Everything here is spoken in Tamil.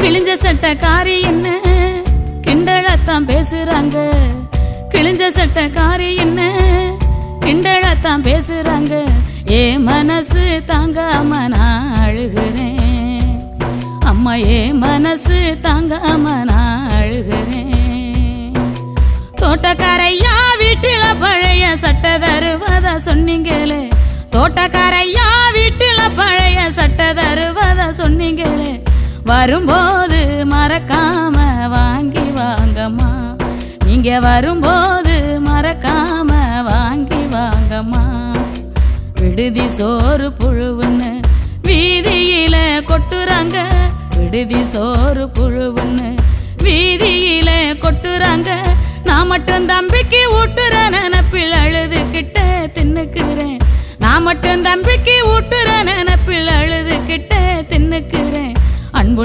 கிழிஞ்ச சட்டக்காரி என்ன கிண்டலத்தான் பேசுறாங்க. கிழிஞ்ச சட்டக்காரி என்ன கிண்டலத்தான் பேசுறாங்க. ஏ மனசு தாங்காம நான் அழுகிறேன். அம்மா ஏ மனசு தாங்காம நான் அழுகிறேன். தோட்டக்காரையா வீட்டில பழைய சட்டை தருவதா சொன்னீங்களே. தோட்டக்காரையா வீட்டில பழைய சட்டை தருவதா சொன்னீங்களே. வரும்போது மறக்காம வாங்கி வாங்கம்மா. நீங்க வரும்போது மறக்காம வாங்கி வாங்கம்மா. விடுதி சோறு புழுவுன்னு வீதியில கொட்டுறாங்க. விடுதி சோறு புழுவுன்னு வீதியில கொட்டுறாங்க. நான் மட்டும் தம்பிக்கு ஊட்டுற நினப்பில் அழுதுகிட்ட தின்னுக்குறேன். நான் மட்டும் தம்பிக்கு ஊட்டுற நினப்பில் அழுதுகிட்ட தின்னுக்குறேன். அன்புள்ள